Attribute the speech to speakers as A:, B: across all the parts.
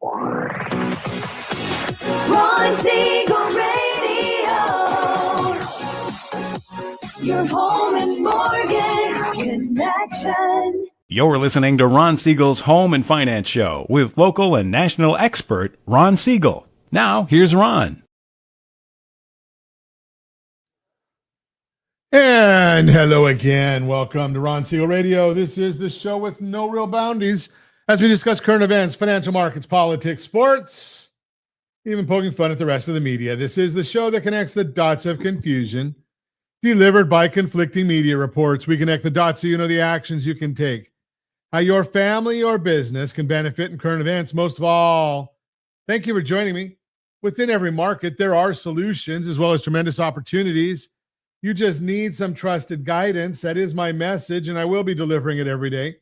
A: Ron Siegel Radio, your home and mortgage connection.
B: You're listening to Ron Siegel's Home and Finance Show with local and national expert Ron Siegel. Now, here's Ron.
C: And hello again. Welcome to Ron Siegel Radio. This is the show with no real boundaries as we discuss current events, financial markets, politics, sports, even poking fun at the rest of the media. This is the show that connects the dots of confusion delivered by conflicting media reports. We connect the dots so you know the actions you can take, how your family or business can benefit in current events. Most of all, thank you for joining me. Within every market, there are solutions as well as tremendous opportunities. You just need some trusted guidance. That is my message, and I will be delivering it every day.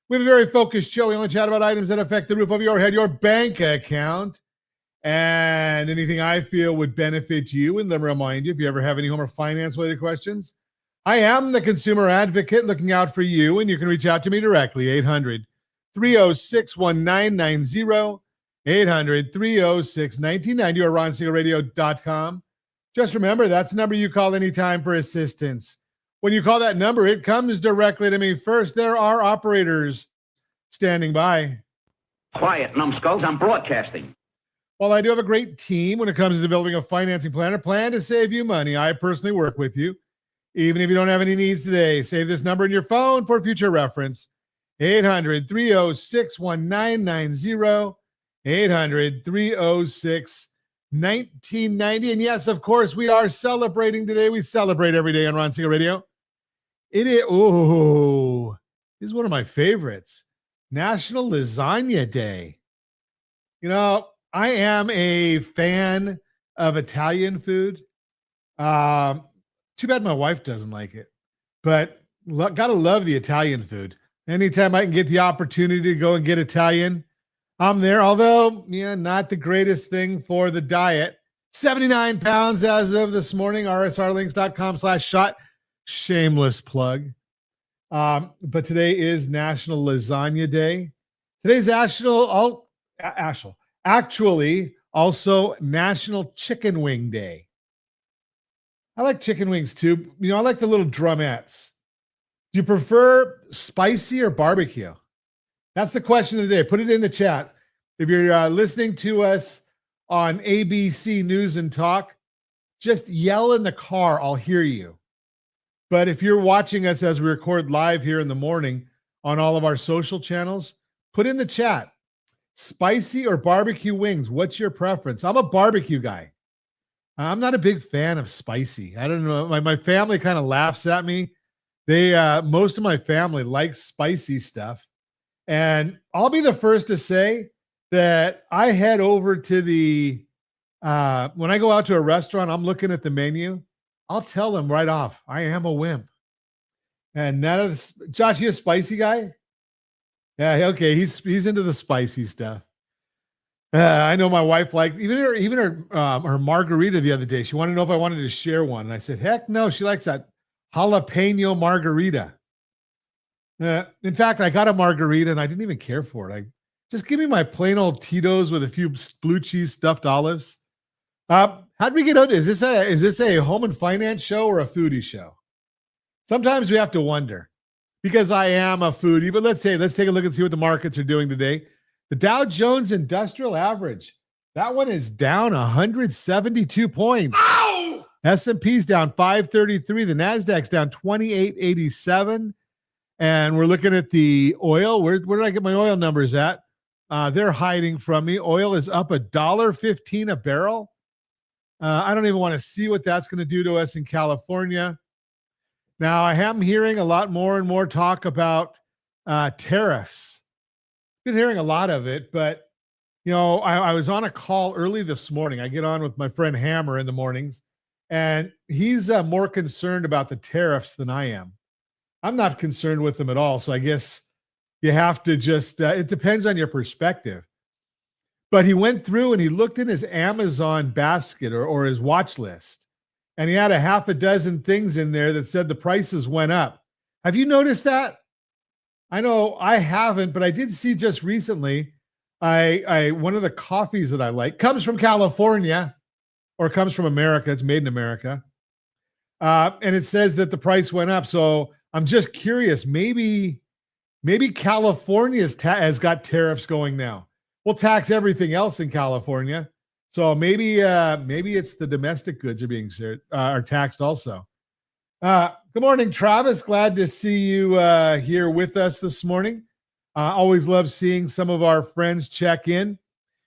C: We have a very focused show. We only chat about items that affect the roof over your head, your bank account, and anything I feel would benefit you. And let me remind you, if you ever have any home or finance-related questions, I am the consumer advocate looking out for you, and you can reach out to me directly, 800-306-1990, 800-306-1990, or ronsiegelradio.com. Just remember, that's the number you call anytime for assistance. When you call that number, it comes directly to me first. There are operators standing by.
D: Quiet, numbskulls, I'm broadcasting.
C: While I do have a great team when it comes to developing a financing plan to save you money, I personally work with you. Even if you don't have any needs today, save this number in your phone for future reference. 800-306-1990, 800-306-1990. And yes, of course, we are celebrating today. We celebrate every day on Ron Siegel Radio. It is, this is one of my favorites. National Lasagna Day. You know, I am a fan of Italian food. Too bad my wife doesn't like it, but gotta love the Italian food. Anytime I can get the opportunity to go and get Italian, I'm there. Although, not the greatest thing for the diet. 79 pounds as of this morning, rsrlinks.com/shot. Shameless plug. But today is National Lasagna Day. Today's actually also National Chicken Wing Day. I like chicken wings too. I like the little drumettes. Do you prefer spicy or barbecue? That's the question of the day. Put it in the chat. If you're listening to us on ABC News and Talk, just yell in the car. I'll hear you. But if you're watching us as we record live here in the morning on all of our social channels, put in the chat, spicy or barbecue wings. What's your preference? I'm a barbecue guy. I'm not a big fan of spicy. I don't know. My family kind of laughs at me. Most of my family likes spicy stuff. And I'll be the first to say that I head over to when I go out to a restaurant, I'm looking at the menu. I'll tell them right off, I am a wimp. And none of this, Josh, you a spicy guy? Yeah, okay. He's into the spicy stuff. I know my wife liked even her margarita the other day. She wanted to know if I wanted to share one. And I said, heck no, she likes that jalapeno margarita. In fact, I got a margarita and I didn't even care for it. Just give me my plain old Tito's with a few blue cheese stuffed olives. How'd we get on? Is this a home and finance show or a foodie show? Sometimes we have to wonder, because I am a foodie. But let's take a look and see what the markets are doing today. The Dow Jones Industrial Average, that one is down 172 points. Ow! S&P's down 533. The Nasdaq's down 2887. And we're looking at the oil. Where did I get my oil numbers at? They're hiding from me. Oil is up $1.15 a barrel. I don't even want to see what that's going to do to us in California. Now, I am hearing a lot more and more talk about tariffs. Been hearing a lot of it, but I was on a call early this morning. I get on with my friend Hammer in the mornings, and he's more concerned about the tariffs than I am. I'm not concerned with them at all. So I guess you have to just, it depends on your perspective. But he went through and he looked in his Amazon basket or his watch list, and he had a half a dozen things in there that said the prices went up. Have you noticed that? I know I haven't, but I did see just recently I one of the coffees that I like comes from California or comes from America. It's made in America. And it says that the price went up. So I'm just curious. Maybe California has got tariffs going now. We'll tax everything else in California. So maybe it's the domestic goods are taxed also. Good morning, Travis. Glad to see you here with us this morning. Always love seeing some of our friends check in.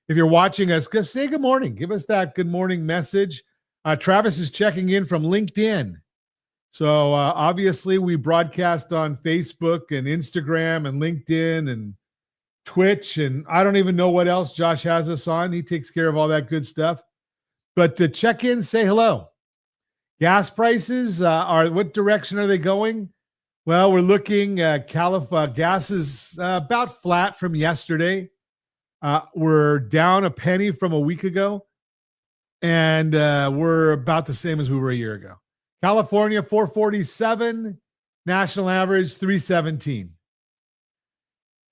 C: If you're watching us, just say good morning. Give us that good morning message. Travis is checking in from LinkedIn. So obviously we broadcast on Facebook and Instagram and LinkedIn and Twitch, and I don't even know what else Josh has us on. He takes care of all that good stuff. But to check in, say hello. Gas prices what direction are they going? Well, we're looking at gas is about flat from yesterday. We're down a penny from a week ago, and we're about the same as we were a year ago. California, $4.47. National average, $3.17.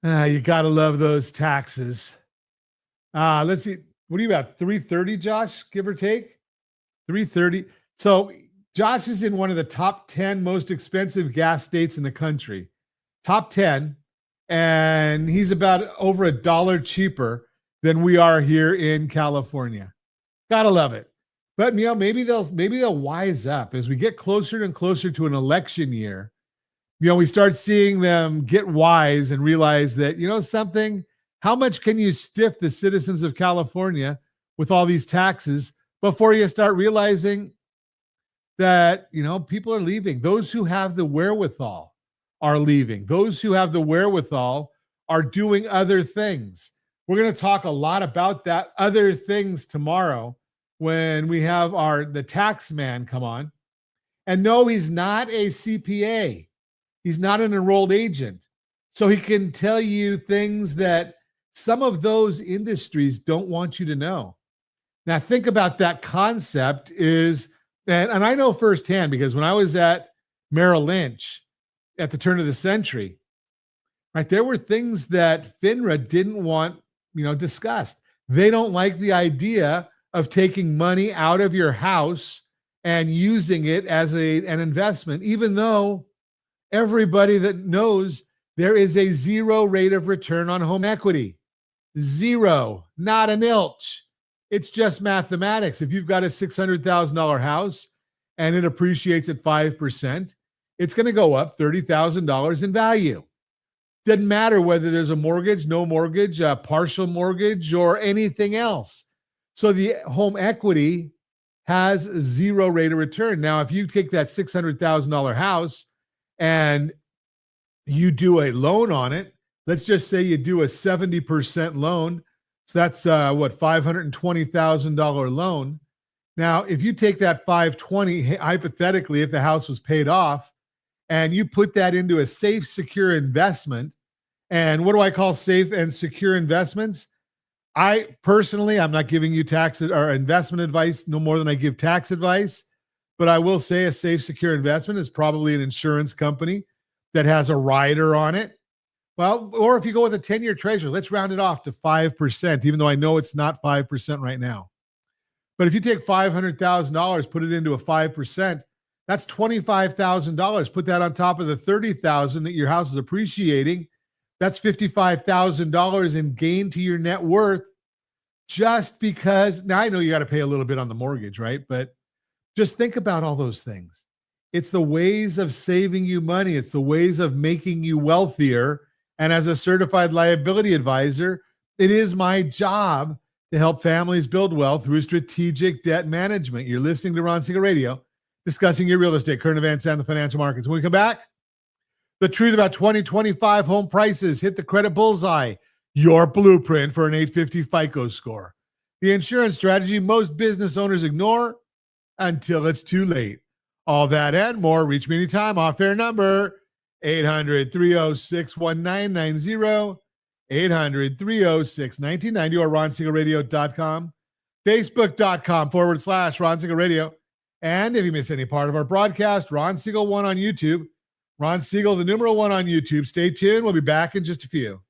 C: You got to love those taxes. Let's see. What are you about? $3.30, Josh, give or take? $3.30. So Josh is in one of the top 10 most expensive gas states in the country. Top 10. And he's about over $1 cheaper than we are here in California. Gotta love it. But maybe they'll wise up as we get closer and closer to an election year. We start seeing them get wise and realize that, something, how much can you stiff the citizens of California with all these taxes before you start realizing that, people are leaving. Those who have the wherewithal are leaving. Those who have the wherewithal are doing other things. We're going to talk a lot about that other things tomorrow when we have the tax man come on. And no, he's not a CPA. He's not an enrolled agent. So he can tell you things that some of those industries don't want you to know. Now, think about that concept and I know firsthand because when I was at Merrill Lynch at the turn of the century, right, there were things that FINRA didn't want, discussed. They don't like the idea of taking money out of your house and using it as an investment, even though everybody that knows there is a 0 rate of return on home equity. 0, not an ilch. It's just mathematics. If you've got a $600,000 house and it appreciates at 5%, it's going to go up $30,000 in value. Doesn't matter whether there's a mortgage, no mortgage, a partial mortgage, or anything else. So the home equity has 0 rate of return. Now, if you take that $600,000 house and you do a loan on it, let's just say you do a 70% loan. So that's $520,000 loan. Now, if you take that $520,000, hypothetically, if the house was paid off, and you put that into a safe, secure investment, and what do I call safe and secure investments? I'm not giving you tax or investment advice no more than I give tax advice, but I will say a safe, secure investment is probably an insurance company that has a rider on it. Well, or if you go with a 10-year treasury, let's round it off to 5%, even though I know it's not 5% right now. But if you take $500,000, put it into a 5%, that's $25,000. Put that on top of the $30,000 that your house is appreciating. That's $55,000 in gain to your net worth just because, now I know you got to pay a little bit on the mortgage, right? But just think about all those things. It's the ways of saving you money. It's the ways of making you wealthier. And as a certified liability advisor, it is my job to help families build wealth through strategic debt management. You're listening to Ron Siegel Radio, discussing your real estate, current events, and the financial markets. When we come back, the truth about 2025 home prices, hit the credit bullseye, your blueprint for an 850 FICO score. The insurance strategy most business owners ignore until it's too late. All that and more. Reach me anytime. Off-air number, 800-306-1990, 800-306-1990, or ronsiegelradio.com, facebook.com/Ron Siegel Radio. And if you miss any part of our broadcast, Ron Siegel 1 on YouTube. Ron Siegel, the numeral 1 on YouTube. Stay tuned. We'll be back in just a few.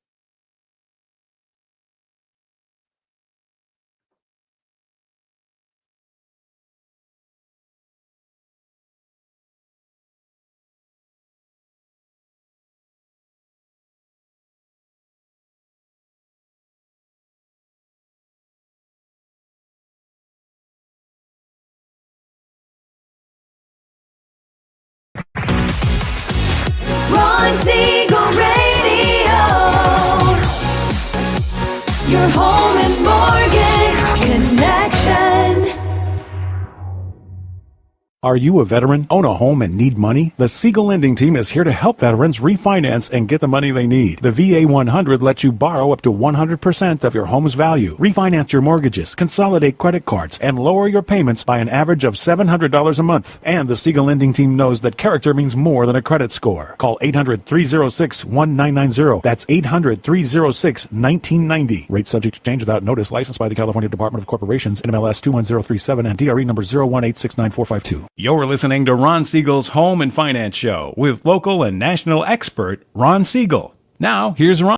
B: Are you a veteran, own a home, and need money? The Siegel Lending Team is here to help veterans refinance and get the money they need. The VA 100 lets you borrow up to 100% of your home's value, refinance your mortgages, consolidate credit cards, and lower your payments by an average of $700 a month. And the Siegel Lending Team knows that character means more than a credit score. Call 800-306-1990. That's 800-306-1990. Rate subject to change without notice. Licensed by the California Department of Corporations, NMLS 21037, and DRE number 018694452. You're listening to Ron Siegel's Home and Finance Show with local and national expert Ron Siegel. Now, here's Ron.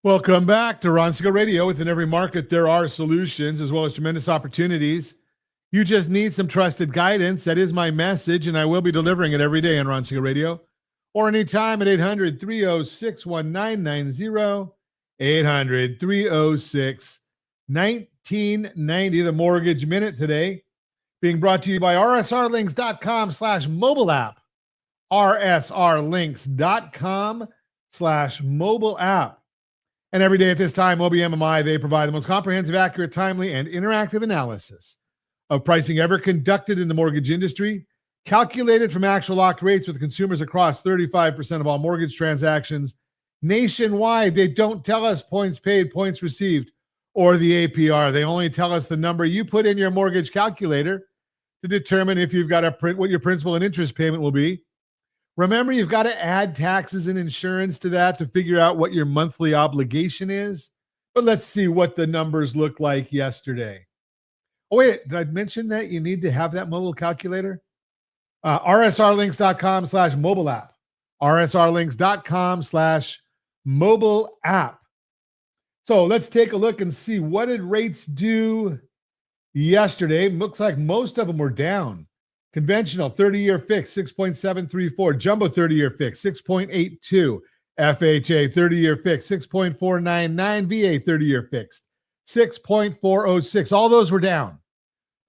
C: Welcome back to Ron Siegel Radio. Within every market, there are solutions as well as tremendous opportunities. You just need some trusted guidance. That is my message, and I will be delivering it every day on Ron Siegel Radio or anytime at 800-306-1990, 800-306-1990. The Mortgage Minute today being brought to you by rsrlinks.com/mobile app, rsrlinks.com/mobile app. And every day at this time, OBMMI, they provide the most comprehensive, accurate, timely, and interactive analysis of pricing ever conducted in the mortgage industry, calculated from actual locked rates with consumers across 35% of all mortgage transactions nationwide. They don't tell us points paid, points received, or the APR. They only tell us the number you put in your mortgage calculator to determine if you've got a print, what your principal and interest payment will be. Remember, you've got to add taxes and insurance to that to figure out what your monthly obligation is. But let's see what the numbers look like yesterday. Oh, wait, did I mention that you need to have that mobile calculator? rsrlinks.com/mobile app, rsrlinks.com/mobile app. So let's take a look and see, what did rates do yesterday? Looks like most of them were down. Conventional 30-year fixed, 6.734. Jumbo 30-year fixed, 6.82. FHA 30-year fixed, 6.499. VA 30-year fixed, 6.406. All those were down.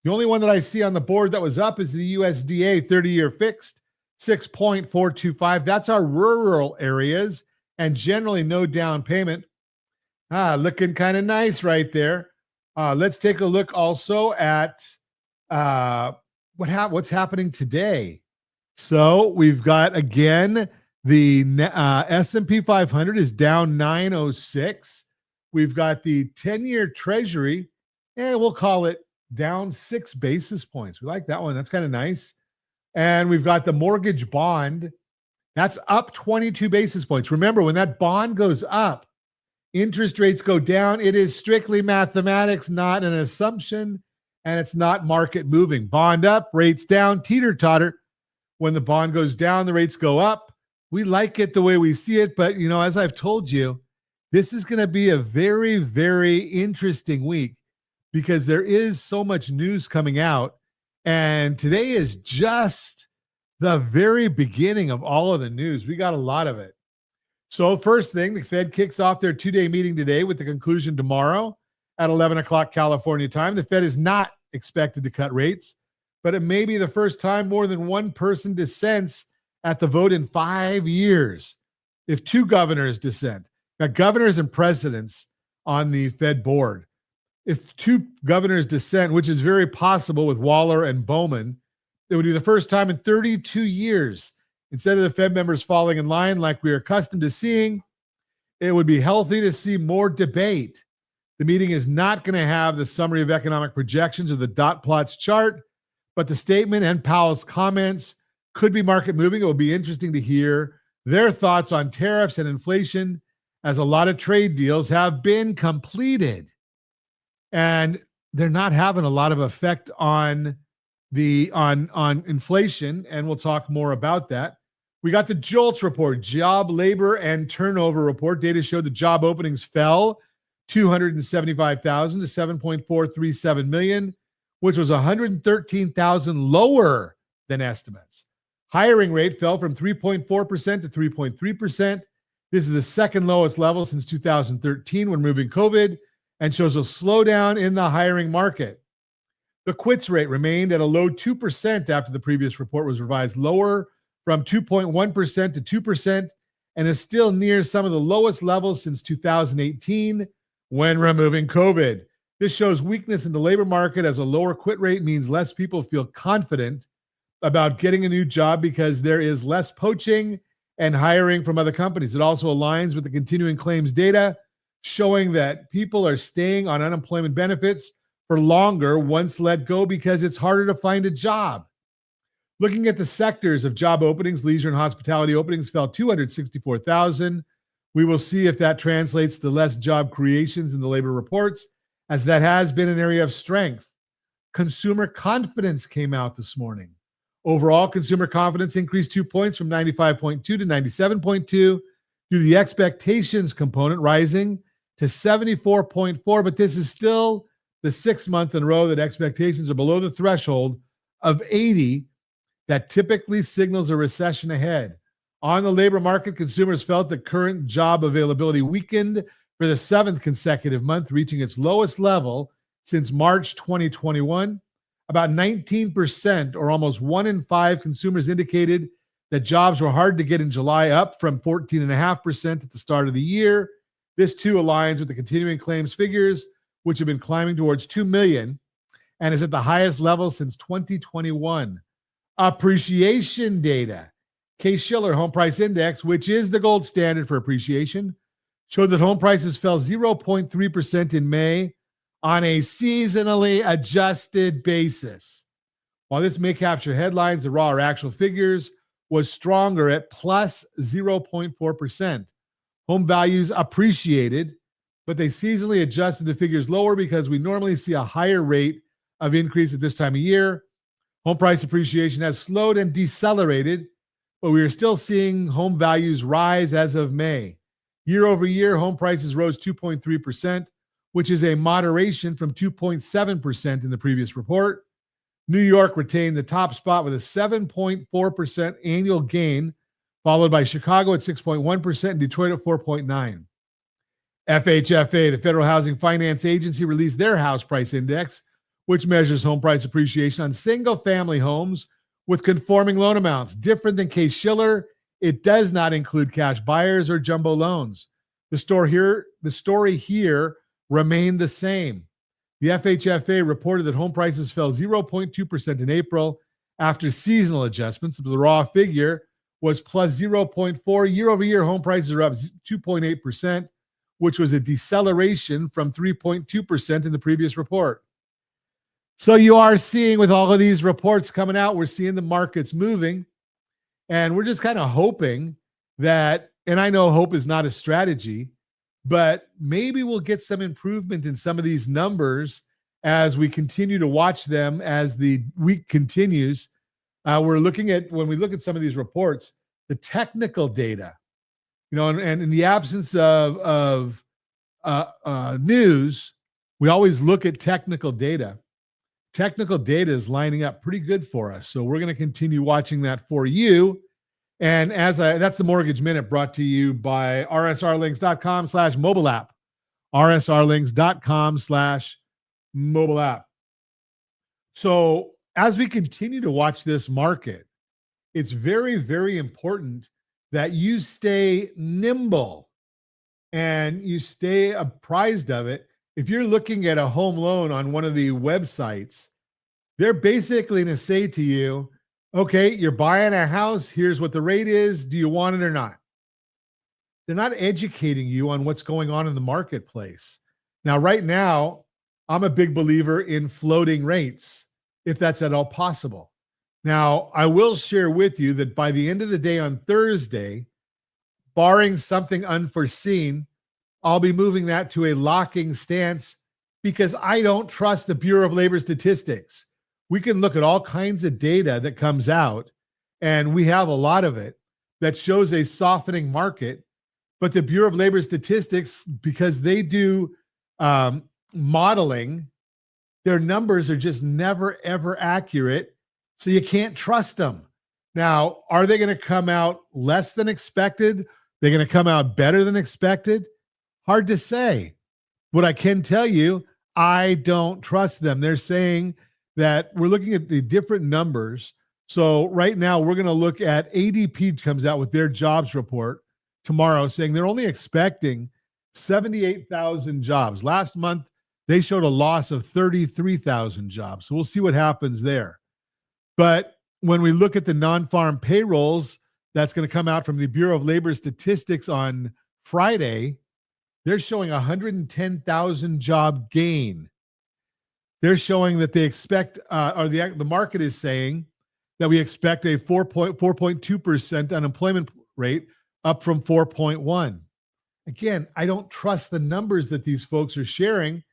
C: The only one that I see on the board that was up is the USDA 30-year fixed, 6.425. That's our rural areas, and generally no down payment. Looking kind of nice right there. Let's take a look also at what's happening today. So we've got, again, the S&P 500 is down 906. We've got the 10-year Treasury, and we'll call it down 6 basis points. We like that one. That's kind of nice. And we've got the mortgage bond. That's up 22 basis points. Remember, when that bond goes up, interest rates go down. It is strictly mathematics, not an assumption, and it's not market moving. Bond up, rates down, teeter-totter. When the bond goes down, the rates go up. We like it the way we see it, but, you know, as I've told you, this is going to be a very, very interesting week because there is so much news coming out, and today is just the very beginning of all of the news. We got a lot of it. So first thing, the Fed kicks off their 2-day meeting today with the conclusion tomorrow at 11 o'clock California time. The Fed is not expected to cut rates, but it may be the first time more than one person dissents at the vote in 5 years. If 2 governors dissent, got governors and presidents on the Fed board. If 2 governors dissent, which is very possible with Waller and Bowman, it would be the first time in 32 years. Instead of the Fed members falling in line like we are accustomed to seeing, it would be healthy to see more debate. The meeting is not going to have the summary of economic projections or the dot plots chart, but the statement and Powell's comments could be market moving. It will be interesting to hear their thoughts on tariffs and inflation, as a lot of trade deals have been completed. And they're not having a lot of effect on inflation, and we'll talk more about that. We got the JOLTS report, job, labor, and turnover report. Data showed the job openings fell 275,000 to 7.437 million, which was 113,000 lower than estimates. Hiring rate fell from 3.4% to 3.3%. This is the second lowest level since 2013 when removing COVID, and shows a slowdown in the hiring market. The quits rate remained at a low 2% after the previous report was revised lower from 2.1% to 2%, and is still near some of the lowest levels since 2018 when removing COVID. This shows weakness in the labor market, as a lower quit rate means less people feel confident about getting a new job because there is less poaching and hiring from other companies. It also aligns with the continuing claims data showing that people are staying on unemployment benefits for longer once let go because it's harder to find a job. Looking at the sectors of job openings, leisure and hospitality openings fell 264,000. We will see if that translates to less job creations in the labor reports, as that has been an area of strength. Consumer confidence came out this morning. Overall, consumer confidence increased 2 points from 95.2 to 97.2 due to the expectations component rising to 74.4, but this is still the 6th month in a row that expectations are below the threshold of 80 that typically signals a recession ahead. On the labor market, consumers felt the current job availability weakened for the 7th consecutive month, reaching its lowest level since March 2021. About 19%, or almost 1 in 5 consumers, indicated that jobs were hard to get in July, up from 14.5% at the start of the year. This too aligns with the continuing claims figures, which have been climbing towards 2 million and is at the highest level since 2021. Appreciation data. Case-Shiller Home Price Index, which is the gold standard for appreciation, showed that home prices fell 0.3% in May on a seasonally adjusted basis. While this may capture headlines, the raw or actual figures was stronger at plus 0.4%. Home values appreciated, but they seasonally adjusted the figures lower because we normally see a higher rate of increase at this time of year. Home price appreciation has slowed and decelerated, but we are still seeing home values rise as of May. Year over year, home prices rose 2.3%, which is a moderation from 2.7% in the previous report. New York retained the top spot with a 7.4% annual gain, followed by Chicago at 6.1% and Detroit at 4.9%. FHFA, the Federal Housing Finance Agency, released their house price index, which measures home price appreciation on single-family homes with conforming loan amounts. Different than Case-Shiller, it does not include cash buyers or jumbo loans. The story here remained the same. The FHFA reported that home prices fell 0.2% in April after seasonal adjustments. The raw figure was plus 0.4. Year over year, home prices are up 2.8%, which was a deceleration from 3.2% in the previous report. So you are seeing, with all of these reports coming out, we're seeing the markets moving, and we're just kind of hoping that, and I know hope is not a strategy, but maybe we'll get some improvement in some of these numbers as we continue to watch them as the week continues. We're looking at, when we look at some of these reports, the technical data, and in the absence of news, we always look at technical data. Technical data is lining up pretty good for us. So we're going to continue watching that for you. And that's the Mortgage Minute, brought to you by rsrlinks.com/mobile app. rsrlinks.com/mobile app. So as we continue to watch this market, it's very, very important that you stay nimble and you stay apprised of it. If you're looking at a home loan on one of the websites, they're basically going to say to you, okay, you're buying a house. Here's what the rate is. Do you want it or not? They're not educating you on what's going on in the marketplace. Now, right now, I'm a big believer in floating rates, if that's at all possible. Now, I will share with you that by the end of the day on Thursday, barring something unforeseen, I'll be moving that to a locking stance because I don't trust the Bureau of Labor Statistics. We can look at all kinds of data that comes out, and we have a lot of it that shows a softening market. But the Bureau of Labor Statistics, because they do modeling, their numbers are just never, ever accurate. So you can't trust them. Now, are they going to come out less than expected? They're going to come out better than expected? Hard to say. What I can tell you, I don't trust them. They're saying that we're looking at the different numbers. So right now we're going to look at ADP comes out with their jobs report tomorrow saying they're only expecting 78,000 jobs. Last month, They showed a loss of 33,000 jobs. So we'll see what happens there. But when we look at the non-farm payrolls, that's going to come out from the Bureau of Labor Statistics on Friday. They're showing 110,000 job gain. They're showing that they expect, or the market is saying that we expect a 4.2% unemployment rate, up from 4.1. Again, I don't trust the numbers that these folks are sharing.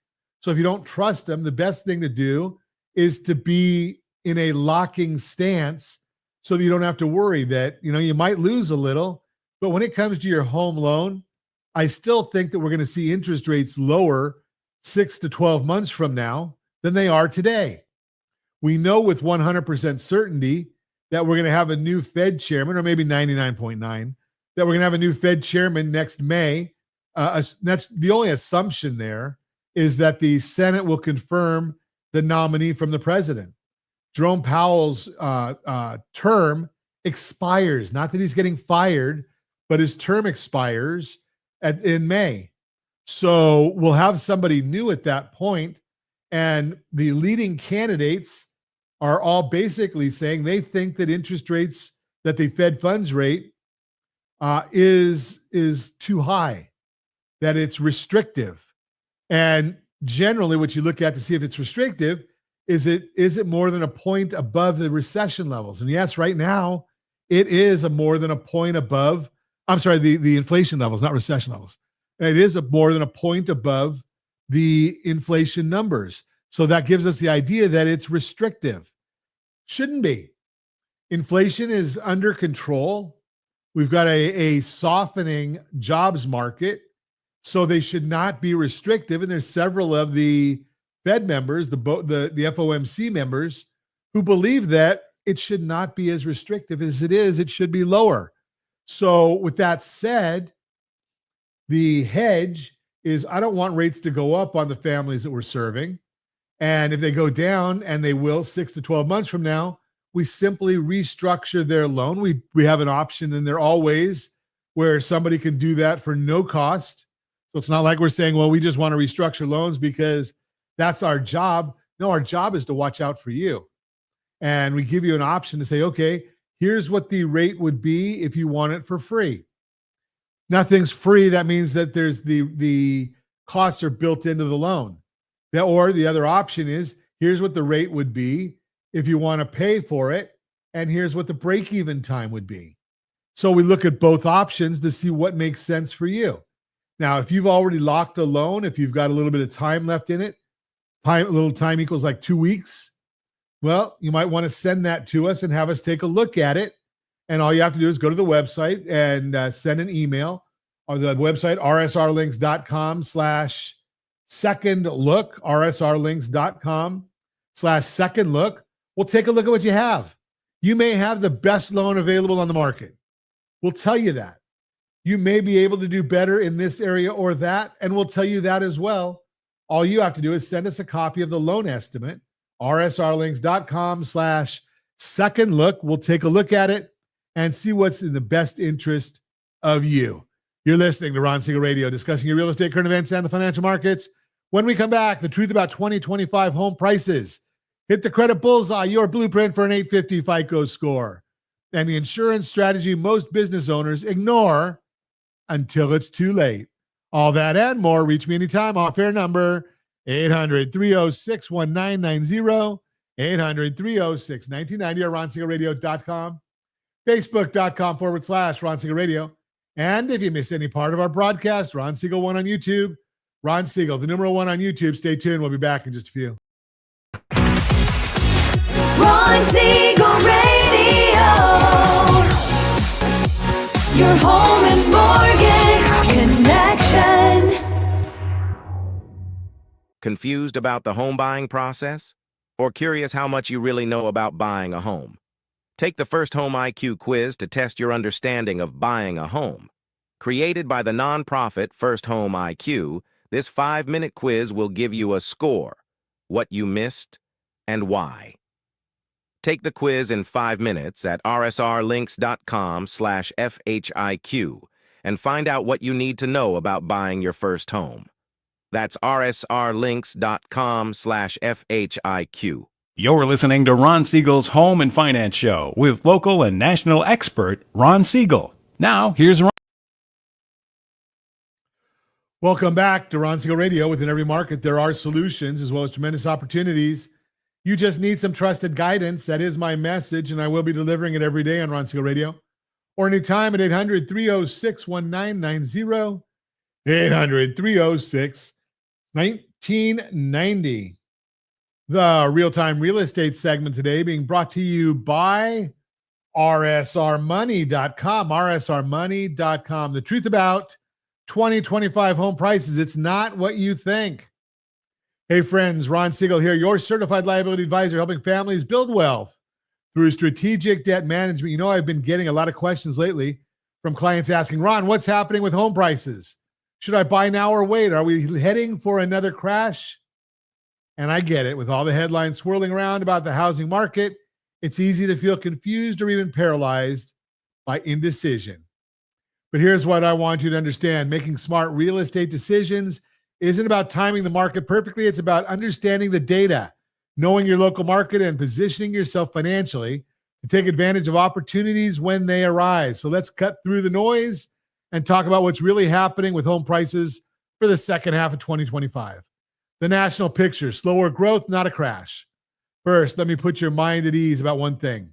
C: So if you don't trust them, the best thing to do is to be in a locking stance so that you don't have to worry that, you might lose a little. But when it comes to your home loan, I still think that we're going to see interest rates lower 6 to 12 months from now than they are today. We know with 100% certainty that we're going to have a new Fed chairman, or maybe 99.9, that we're going to have a new Fed chairman next May. That's the only assumption there, is that the Senate will confirm the nominee from the president. Jerome Powell's term expires, not that he's getting fired, but his term expires in May. So we'll have somebody new at that point, and the leading candidates are all basically saying they think that interest rates, that the Fed funds rate is too high, that it's restrictive. And generally what you look at to see if it's restrictive, is it more than a point above the recession levels? And yes, right now it is more than a point above, the inflation levels, not recession levels. It is more than a point above the inflation numbers. So that gives us the idea that it's restrictive. Shouldn't be. Inflation is under control. We've got a softening jobs market, so they should not be restrictive. And there's several of the Fed members, the FOMC members, who believe that it should not be as restrictive as it is. It should be lower. So with that said, the hedge is, I don't want rates to go up on the families that we're serving. And if they go down, and they will 6 to 12 months from now, we simply restructure their loan. We have an option in there always where somebody can do that for no cost. So it's not like we're saying, well, we just want to restructure loans because that's our job. No, our job is to watch out for you. And we give you an option to say, okay, here's what the rate would be if you want it for free. Nothing's free. That means that there's the costs are built into the loan. Or the other option is, here's what the rate would be if you want to pay for it, and here's what the break-even time would be. So we look at both options to see what makes sense for you. Now, if you've already locked a loan, if you've got a little bit of time left in it, a little time equals like 2 weeks, well, you might want to send that to us and have us take a look at it. And all you have to do is go to the website and send an email, or the website, rsrlinks.com/second look, rsrlinks.com/second look. We'll take a look at what you have. You may have the best loan available on the market. We'll tell you that. You may be able to do better in this area or that, and we'll tell you that as well. All you have to do is send us a copy of the loan estimate, rsrlinks.com/second look. We'll take a look at it and see what's in the best interest of you. You're listening to Ron Siegel Radio, discussing your real estate, current events, and the financial markets. When we come back, the truth about 2025 home prices. Hit the credit bullseye, your blueprint for an 850 FICO score. And the insurance strategy most business owners ignore until it's too late. All that and more. Reach me anytime. Off-air number 800-306-1990, 800-306-1990, or RonSiegelRadio.com, Facebook.com/Ron Siegel Radio. And if you miss any part of our broadcast, Ron Siegel 1 on YouTube. Ron Siegel, the numeral 1 on YouTube. Stay tuned. We'll be back in just a few.
A: Ron Siegel Radio. Your home and mortgage connection.
E: Confused about the home buying process? Or curious how much you really know about buying a home? Take the First Home IQ quiz to test your understanding of buying a home. Created by the nonprofit First Home IQ, this 5-minute quiz will give you a score, what you missed, and why. Take the quiz in 5 minutes at rsrlinks.com/FHIQ and find out what you need to know about buying your first home. That's rsrlinks.com/FHIQ.
B: You're listening to Ron Siegel's Home and Finance Show with local and national expert Ron Siegel. Now, here's Ron.
C: Welcome back to Ron Siegel Radio. Within every market, there are solutions as well as tremendous opportunities. You just need some trusted guidance. That is my message, and I will be delivering it every day on Ron Siegel Radio or anytime at 800-306-1990, 800-306-1990. The real-time real estate segment today being brought to you by rsrmoney.com, rsrmoney.com. The truth about 2025 home prices, it's not what you think. Hey friends, Ron Siegel here, your certified liability advisor, helping families build wealth through strategic debt management. You know, I've been getting a lot of questions lately from clients asking, Ron, what's happening with home prices? Should I buy now or wait? Are we heading for another crash? And I get it. With all the headlines swirling around about the housing market, it's easy to feel confused or even paralyzed by indecision. But here's what I want you to understand. Making smart real estate decisions isn't about timing the market perfectly. It's about understanding the data, knowing your local market, and positioning yourself financially to take advantage of opportunities when they arise. So let's cut through the noise and talk about what's really happening with home prices for the second half of 2025. The national picture: slower growth, not a crash. First, let me put your mind at ease about one thing.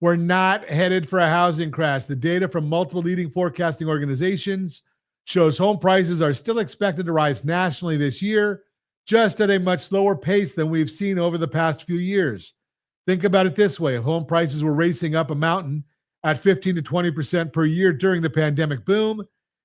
C: We're not headed for a housing crash. The data from multiple leading forecasting organizations shows home prices are still expected to rise nationally this year, just at a much slower pace than we've seen over the past few years. Think about it this way. If home prices were racing up a mountain at 15 to 20% per year during the pandemic boom,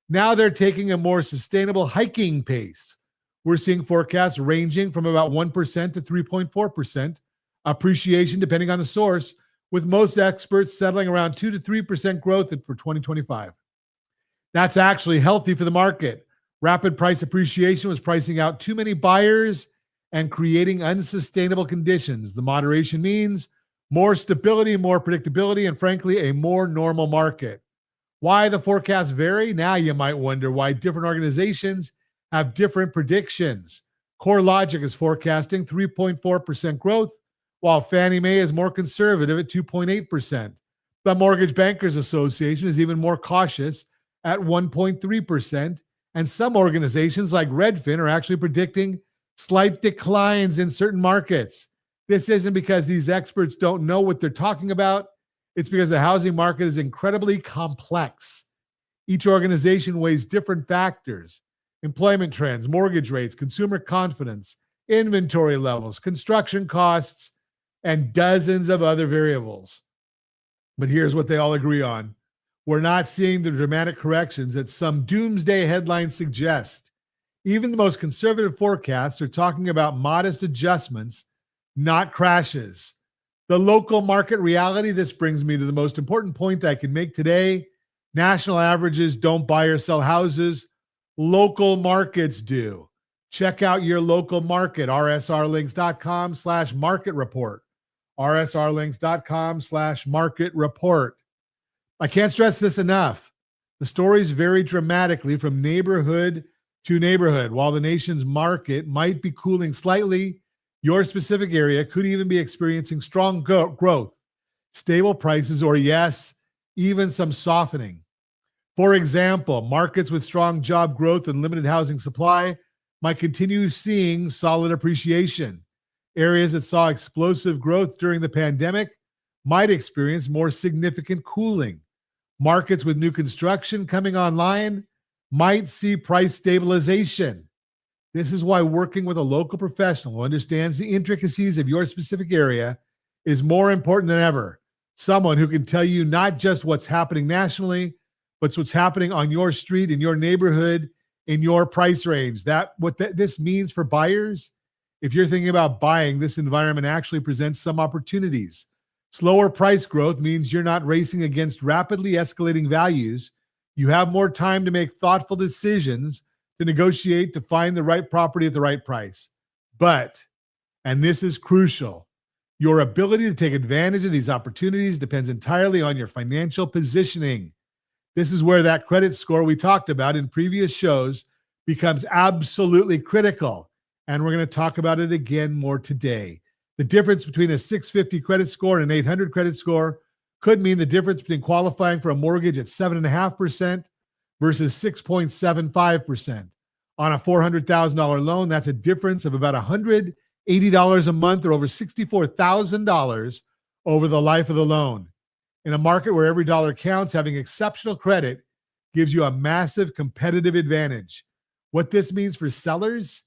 C: now they're taking a more sustainable hiking pace. We're seeing forecasts ranging from about 1% to 3.4% appreciation, depending on the source, with most experts settling around 2 to 3% growth for 2025. That's actually healthy for the market. Rapid price appreciation was pricing out too many buyers and creating unsustainable conditions. The moderation means more stability, more predictability, and frankly, a more normal market. Why the forecasts vary? Now you might wonder why different organizations have different predictions. CoreLogic is forecasting 3.4% growth, while Fannie Mae is more conservative at 2.8%. The Mortgage Bankers Association is even more cautious at 1.3%. And some organizations like Redfin are actually predicting slight declines in certain markets. This isn't because these experts don't know what they're talking about. It's because the housing market is incredibly complex. Each organization weighs different factors: employment trends, mortgage rates, consumer confidence, inventory levels, construction costs, and dozens of other variables. But here's what they all agree on. We're not seeing the dramatic corrections that some doomsday headlines suggest. Even the most conservative forecasts are talking about modest adjustments, not crashes. The local market reality, this brings me to the most important point I can make today. National averages don't buy or sell houses. Local markets do. Check out your local market, rsrlinks.com/market report. rsrlinks.com/market report. I can't stress this enough. The stories vary dramatically from neighborhood to neighborhood. While the nation's market might be cooling slightly, your specific area could even be experiencing strong growth, stable prices, or yes, even some softening. For example, markets with strong job growth and limited housing supply might continue seeing solid appreciation. Areas that saw explosive growth during the pandemic might experience more significant cooling. Markets with new construction coming online might see price stabilization. This is why working with a local professional who understands the intricacies of your specific area is more important than ever. Someone who can tell you not just what's happening nationally, but what's happening on your street, in your neighborhood, in your price range. This means for buyers, if you're thinking about buying, this environment actually presents some opportunities. Slower price growth means you're not racing against rapidly escalating values. You have more time to make thoughtful decisions, to negotiate, to find the right property at the right price. But, and this is crucial, your ability to take advantage of these opportunities depends entirely on your financial positioning. This is where that credit score we talked about in previous shows becomes absolutely critical. And we're going to talk about it again more today. The difference between a 650 credit score and an 800 credit score could mean the difference between qualifying for a mortgage at 7.5% versus 6.75%. On a $400,000 loan, that's a difference of about $180 a month or over $64,000 over the life of the loan. In a market where every dollar counts, having exceptional credit gives you a massive competitive advantage. What this means for sellers,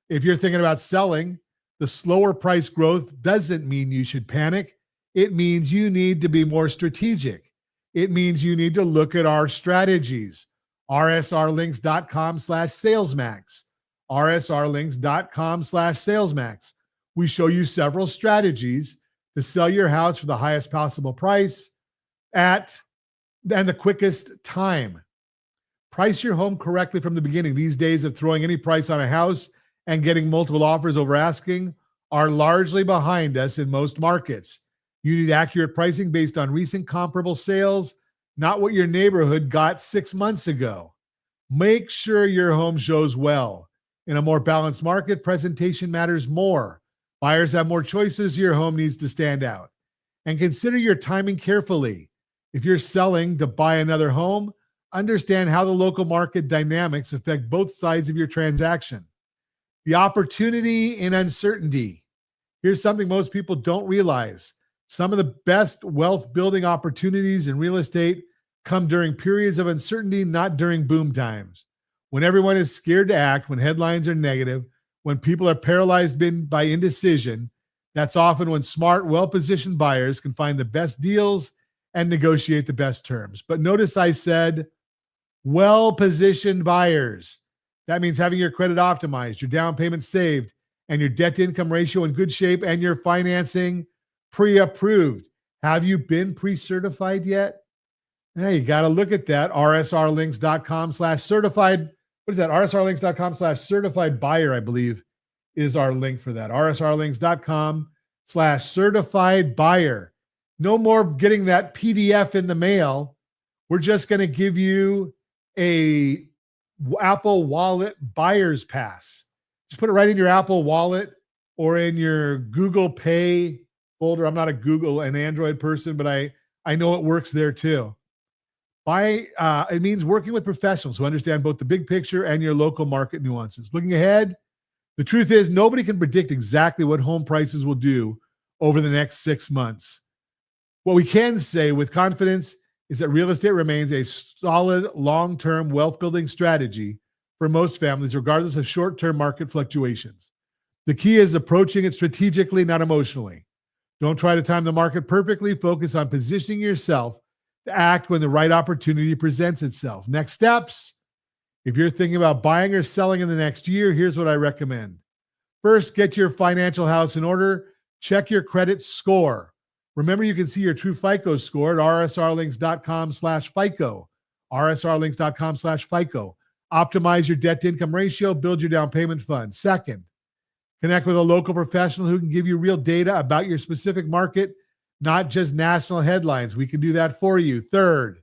C: if you're thinking about selling, the slower price growth doesn't mean you should panic. It means you need to be more strategic. It means you need to look at our strategies. rsrlinks.com/salesmax. rsrlinks.com/salesmax. We show you several strategies to sell your house for the highest possible price and the quickest time. Price your home correctly from the beginning. These days of throwing any price on a house and getting multiple offers over asking are largely behind us in most markets. You need accurate pricing based on recent comparable sales, not what your neighborhood got 6 months ago. Make sure your home shows well. In a more balanced market, presentation matters more. Buyers have more choices. Your home needs to stand out. And consider your timing carefully. If you're selling to buy another home, understand how the local market dynamics affect both sides of your transaction. The opportunity in uncertainty. Here's something most people don't realize. Some of the best wealth building opportunities in real estate come during periods of uncertainty, not during boom times. When everyone is scared to act, when headlines are negative, when people are paralyzed by indecision, that's often when smart, well-positioned buyers can find the best deals and negotiate the best terms. But notice I said well-positioned buyers. That means having your credit optimized, your down payment saved, and your debt-to-income ratio in good shape, and your financing pre-approved. Have you been pre-certified yet? Hey, you got to look at that. rsrlinks.com/certified. What is that? rsrlinks.com/certified buyer, I believe, is our link for that. rsrlinks.com/certified buyer. No more getting that PDF in the mail. We're just going to give you a Apple Wallet buyer's pass. Just put it right in your Apple Wallet or in your Google Pay folder. I'm not an Android person, but I know it works there too. It means working with professionals who understand both the big picture and your local market nuances. Looking ahead, the truth is nobody can predict exactly what home prices will do over the next 6 months. What we can say with confidence is that real estate remains a solid long-term wealth-building strategy for most families, regardless of short-term market fluctuations. The key is approaching it strategically, not emotionally. Don't try to time the market perfectly. Focus on positioning yourself to act when the right opportunity presents itself. Next steps. If you're thinking about buying or selling in the next year, here's what I recommend. First, get your financial house in order. Check your credit score. Remember, you can see your true FICO score at rsrlinks.com/FICO. rsrlinks.com/FICO. Optimize your debt-to-income ratio. Build your down payment fund. Second, connect with a local professional who can give you real data about your specific market, not just national headlines. We can do that for you. Third,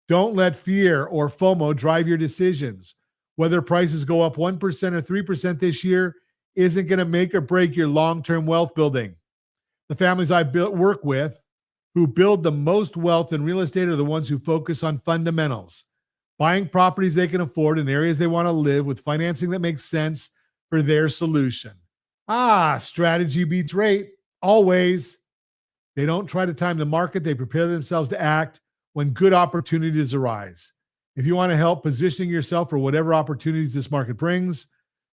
C: don't let fear or FOMO drive your decisions. Whether prices go up 1% or 3% this year isn't going to make or break your long-term wealth building. The families I work with who build the most wealth in real estate are the ones who focus on fundamentals, buying properties they can afford in areas they want to live with financing that makes sense for their solution. Strategy beats rate. Always. They don't try to time the market. They prepare themselves to act when good opportunities arise. If you want to help positioning yourself for whatever opportunities this market brings,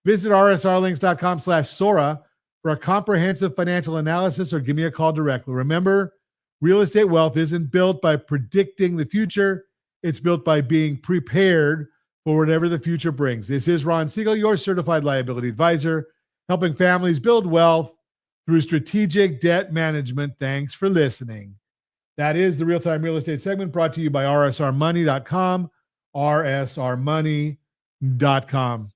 C: visit rsrlinks.com/Sora for a comprehensive financial analysis or give me a call directly. Remember, real estate wealth isn't built by predicting the future. It's built by being prepared for whatever the future brings. This is Ron Siegel, your certified liability advisor, helping families build wealth through strategic debt management. Thanks for listening. That is the Real-Time Real Estate segment brought to you by rsrmoney.com, rsrmoney.com.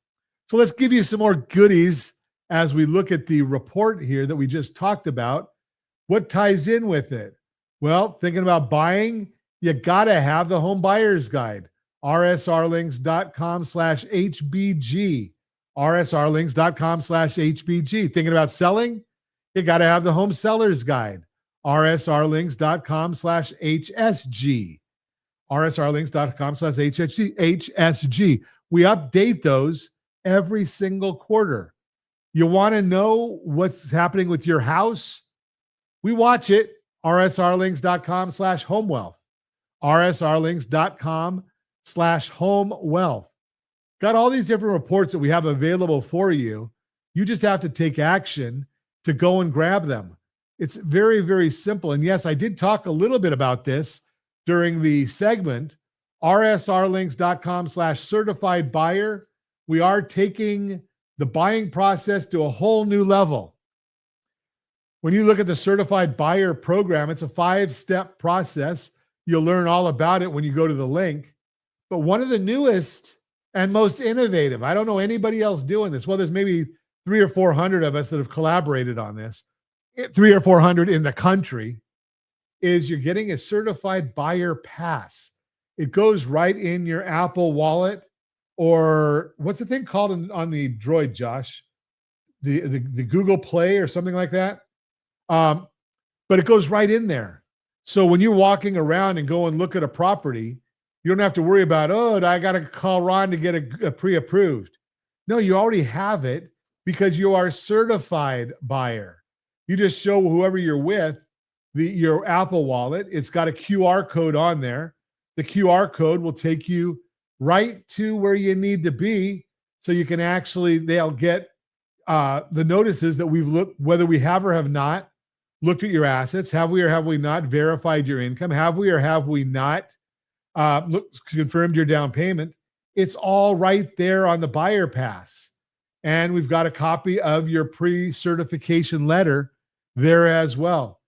C: So let's give you some more goodies as we look at the report here that we just talked about. What ties in with it? Well, thinking about buying, you got to have the home buyer's guide. rsrlinks.com/HBG. rsrlinks.com/HBG. Thinking about selling? You got to have the home seller's guide. rsrlinks.com/HSG. rsrlinks.com/HSG. We update those every single quarter. You want to know what's happening with your house? We watch it. rsrlinks.com/homewealth. rsrlinks.com/homewealth. Got all these different reports that we have available for you. You just have to take action to go and grab them. It's very, very simple. And yes, I did talk a little bit about this during the segment. rsrlinks.com/certified buyer. We are taking the buying process to a whole new level. When you look at the certified buyer program, it's a 5-step process. You'll learn all about it when you go to the link. But one of the newest and most innovative, I don't know anybody else doing this. Well, there's maybe 300 or 400 of us that have collaborated on this. 300 or 400 in the country, is you're getting a certified buyer pass. It goes right in your Apple Wallet, or what's the thing called on the Droid, Josh? The Google Play or something like that. But it goes right in there. So when you're walking around and go and look at a property, you don't have to worry about, I got to call Ron to get a pre-approved. No, you already have it because you are a certified buyer. You just show whoever you're with your Apple Wallet. It's got a QR code on there. The QR code will take you right to where you need to be, so you can they'll get the notices that we've looked, whether we have or have not looked at your assets. Have we or have we not verified your income? Have we or have we not confirmed your down payment? It's all right there on the buyer pass. And we've got a copy of your pre-certification letter there as well.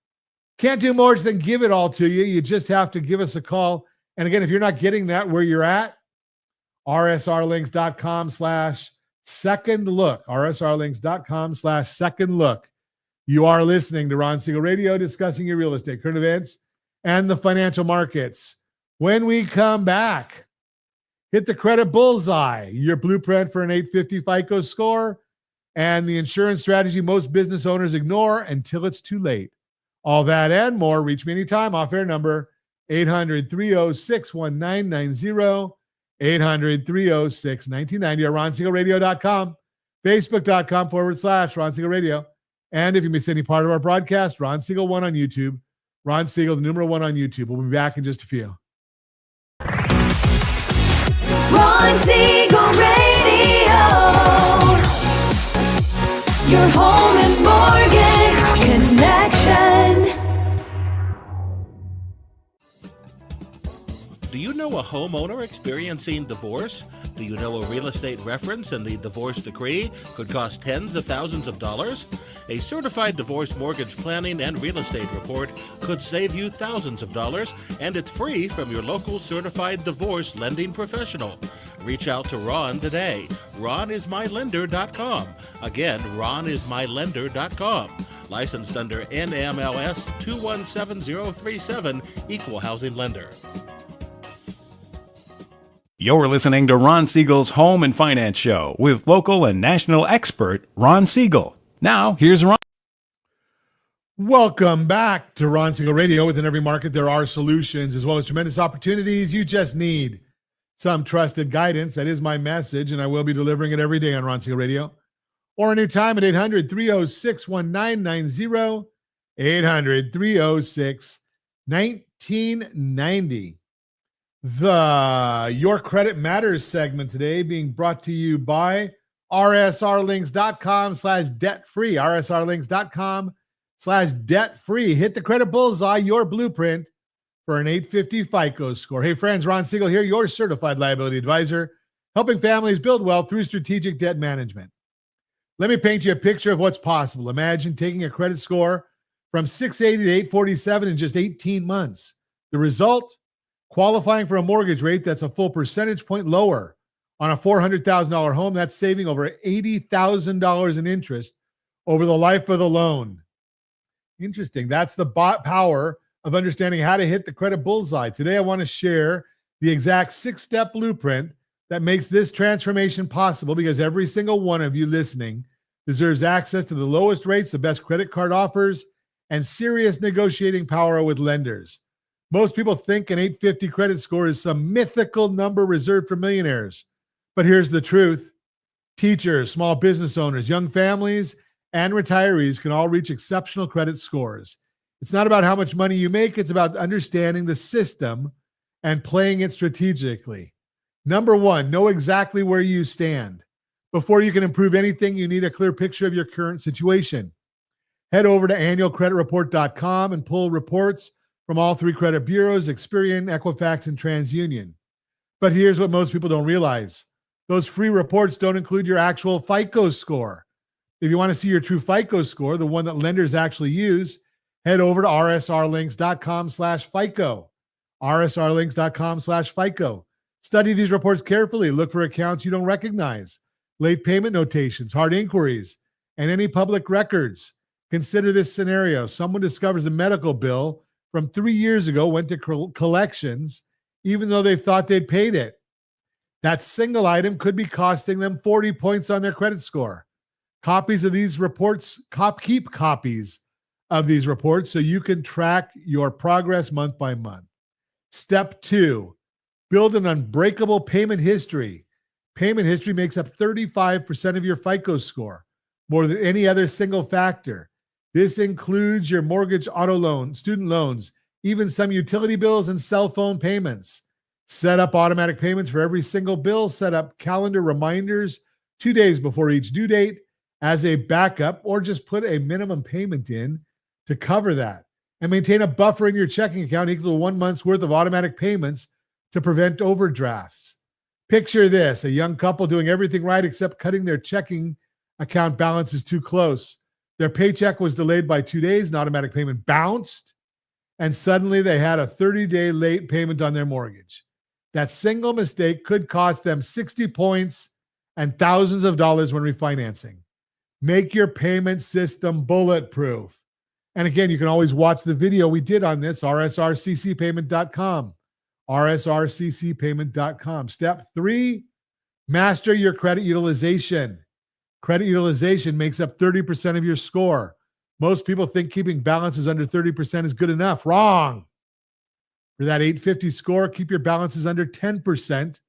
C: Can't do more than give it all to you. You just have to give us a call. And again, if you're not getting that where you're at, rsrlinks.com/second look. rsrlinks.com/second look. You are listening to Ron Siegel Radio, discussing your real estate, current events, and the financial markets. When we come back, hit the credit bullseye, your blueprint for an 850 FICO score, and the insurance strategy most business owners ignore until it's too late. All that and more. Reach me anytime. Off-air number 800-306-1990, 800-306-1990, or RonSiegelRadio.com, Facebook.com/Ron Siegel Radio. And if you miss any part of our broadcast, Ron Siegel 1 on YouTube, Ron Siegel, the numeral 1 on YouTube. We'll be back in just a few.
A: Ron Siegel Radio. Your home and mortgage connection.
F: Do you know a homeowner experiencing divorce? Do you know a real estate reference and the divorce decree could cost tens of thousands of dollars? A certified divorce mortgage planning and real estate report could save you thousands of dollars, and it's free from your local certified divorce lending professional. Reach out to Ron today. RonIsMyLender.com. Again, RonIsMyLender.com. Licensed under NMLS 217037, Equal Housing Lender.
B: You're listening to Ron Siegel's Home and Finance Show with local and national expert Ron Siegel. Now, here's Ron.
C: Welcome back to Ron Siegel Radio. Within every market, there are solutions as well as tremendous opportunities. You just need some trusted guidance. That is my message, and I will be delivering it every day on Ron Siegel Radio. Or anytime at 800-306-1990, 800-306-1990. The Your Credit Matters segment today being brought to you by rsrlinks.com/debt-free, rsrlinks.com/debt-free. Hit the credit bullseye, your blueprint for an 850 FICO score. Hey friends, Ron Siegel here, your certified liability advisor, helping families build wealth through strategic debt management. Let me paint you a picture of what's possible. Imagine taking a credit score from 680 to 847 in just 18 months. The result? Qualifying for a mortgage rate that's a full percentage point lower on a $400,000 home. That's saving over $80,000 in interest over the life of the loan. Interesting. That's the power of understanding how to hit the credit bullseye. Today, I want to share the exact 6-step blueprint that makes this transformation possible, because every single one of you listening deserves access to the lowest rates, the best credit card offers, and serious negotiating power with lenders. Most people think an 850 credit score is some mythical number reserved for millionaires. But here's the truth. Teachers, small business owners, young families, and retirees can all reach exceptional credit scores. It's not about how much money you make. It's about understanding the system and playing it strategically. Number one, know exactly where you stand. Before you can improve anything, you need a clear picture of your current situation. Head over to annualcreditreport.com and pull reports from all 3 credit bureaus, Experian, Equifax, and TransUnion. But here's what most people don't realize. Those free reports don't include your actual FICO score. If you want to see your true FICO score, the one that lenders actually use, head over to rsrlinks.com/FICO. rsrlinks.com/FICO. Study these reports carefully. Look for accounts you don't recognize, late payment notations, hard inquiries, and any public records. Consider this scenario. Someone discovers a medical bill from 3 years ago, went to collections, even though they thought they'd paid it. That single item could be costing them 40 points on their credit score. Copies of these reports, keep copies of these reports so you can track your progress month by month. Step 2, build an unbreakable payment history. Payment history makes up 35% of your FICO score, more than any other single factor. This includes your mortgage, auto loan, student loans, even some utility bills and cell phone payments. Set up automatic payments for every single bill. Set up calendar reminders 2 days before each due date as a backup, or just put a minimum payment in to cover that. And maintain a buffer in your checking account equal to 1 month's worth of automatic payments to prevent overdrafts. Picture this, a young couple doing everything right except cutting their checking account balances too close. Their paycheck was delayed by 2 days, an automatic payment bounced, and suddenly they had a 30-day late payment on their mortgage. That single mistake could cost them 60 points and thousands of dollars when refinancing. Make your payment system bulletproof. And again, you can always watch the video we did on this, rsrccpayment.com, rsrccpayment.com. Step 3, master your credit utilization. Credit utilization makes up 30% of your score. Most people think keeping balances under 30% is good enough. Wrong. For that 850 score, keep your balances under 10%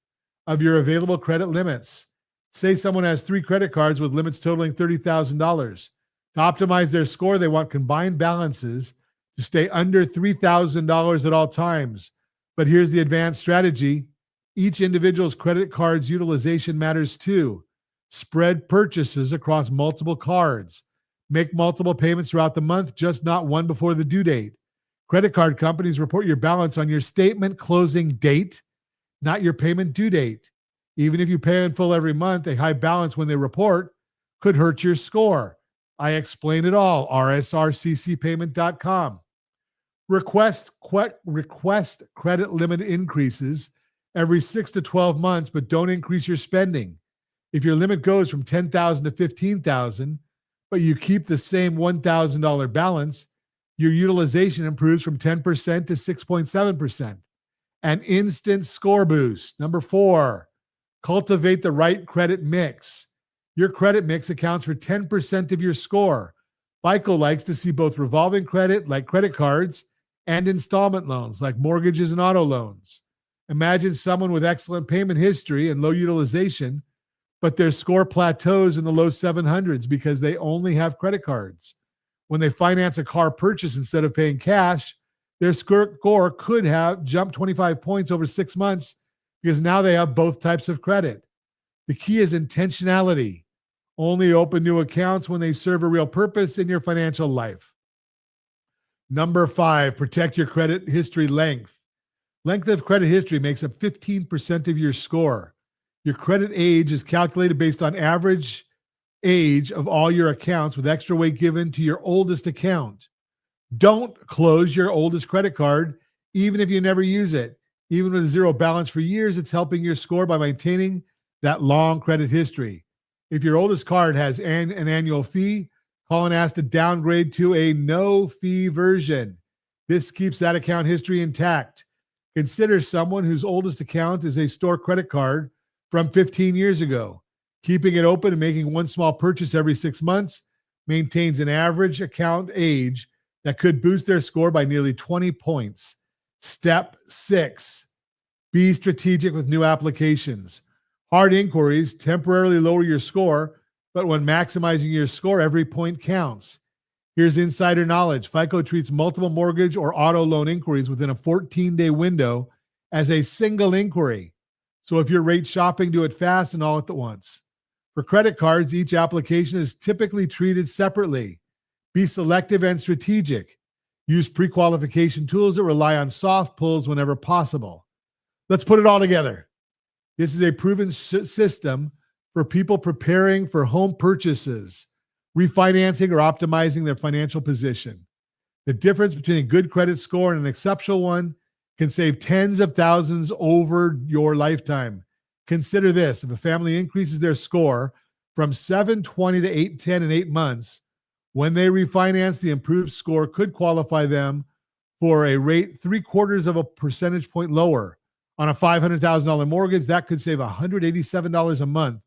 C: of your available credit limits. Say someone has 3 credit cards with limits totaling $30,000. To optimize their score, they want combined balances to stay under $3,000 at all times. But here's the advanced strategy. Each individual's credit card's utilization matters too. Spread purchases across multiple cards. Make multiple payments throughout the month, just not one before the due date. Credit card companies report your balance on your statement closing date, not your payment due date. Even if you pay in full every month, a high balance when they report could hurt your score. I explain it all. rsrccpayment.com. Request credit limit increases every 6 to 12 months, but don't increase your spending. If your limit goes from $10,000 to $15,000, but you keep the same $1,000 balance, your utilization improves from 10% to 6.7%. An instant score boost. Number 4, cultivate the right credit mix. Your credit mix accounts for 10% of your score. FICO likes to see both revolving credit, like credit cards, and installment loans, like mortgages and auto loans. Imagine someone with excellent payment history and low utilization, but their score plateaus in the low 700s because they only have credit cards. When they finance a car purchase instead of paying cash, their score could have jumped 25 points over 6 months because now they have both types of credit. The key is intentionality. Only open new accounts when they serve a real purpose in your financial life. Number 5, protect your credit history length. Length of credit history makes up 15% of your score. Your credit age is calculated based on average age of all your accounts with extra weight given to your oldest account. Don't close your oldest credit card, even if you never use it. Even with a zero balance for years, it's helping your score by maintaining that long credit history. If your oldest card has an annual fee, call and ask to downgrade to a no-fee version. This keeps that account history intact. Consider someone whose oldest account is a store credit card from 15 years ago. Keeping it open and making one small purchase every 6 months maintains an average account age that could boost their score by nearly 20 points. Step 6, be strategic with new applications. Hard inquiries temporarily lower your score, but when maximizing your score, every point counts. Here's insider knowledge. FICO treats multiple mortgage or auto loan inquiries within a 14-day window as a single inquiry. So if you're rate shopping, do it fast and all at once. For credit cards, each application is typically treated separately. Be selective and strategic. Use pre-qualification tools that rely on soft pulls whenever possible. Let's put it all together. This is a proven system for people preparing for home purchases, refinancing, or optimizing their financial position. The difference between a good credit score and an exceptional one can save tens of thousands over your lifetime. Consider this. If a family increases their score from 720 to 810 in 8 months, when they refinance, the improved score could qualify them for a rate 3/4 of a percentage point lower. On a $500,000 mortgage, that could save $187 a month,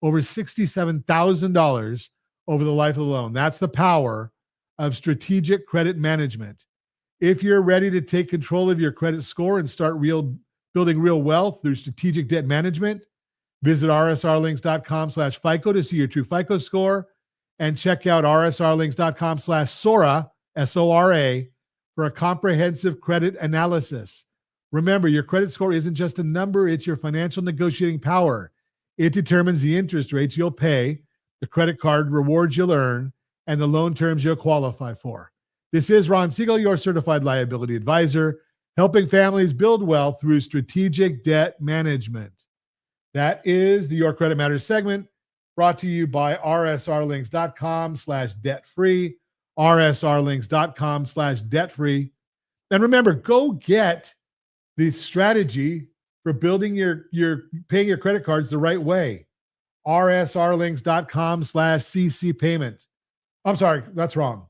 C: over $67,000 over the life of the loan. That's the power of strategic credit management. If you're ready to take control of your credit score and start building real wealth through strategic debt management, visit rsrlinks.com/FICO to see your true FICO score, and check out rsrlinks.com/SORA, SORA, for a comprehensive credit analysis. Remember, your credit score isn't just a number, it's your financial negotiating power. It determines the interest rates you'll pay, the credit card rewards you'll earn, and the loan terms you'll qualify for. This is Ron Siegel, your certified liability advisor, helping families build wealth through strategic debt management. That is the Your Credit Matters segment, brought to you by rsrlinks.com/debt-free, rsrlinks.com/debt-free. And remember, go get the strategy for building paying your credit cards the right way. rsrlinks.com/CC payment. I'm sorry, that's wrong.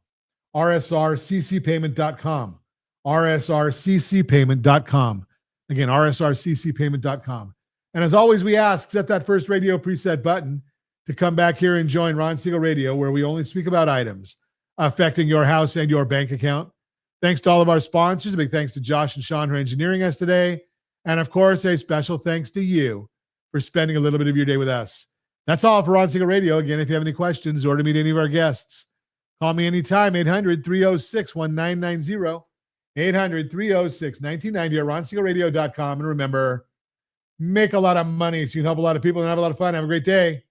C: rsrccpayment.com. rsrccpayment.com. Again, rsrccpayment.com. And as always, we ask, set that first radio preset button to come back here and join Ron Siegel Radio, where we only speak about items affecting your house and your bank account. Thanks to all of our sponsors. A big thanks to Josh and Sean for engineering us today. And of course, a special thanks to you for spending a little bit of your day with us. That's all for Ron Siegel Radio. Again, if you have any questions or to meet any of our guests, call me anytime, 800-306-1990, 800-306-1990 at ronsiegelradio.com. And remember, make a lot of money so you can help a lot of people and have a lot of fun. Have a great day.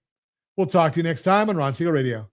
C: We'll talk to you next time on Ron Siegel Radio.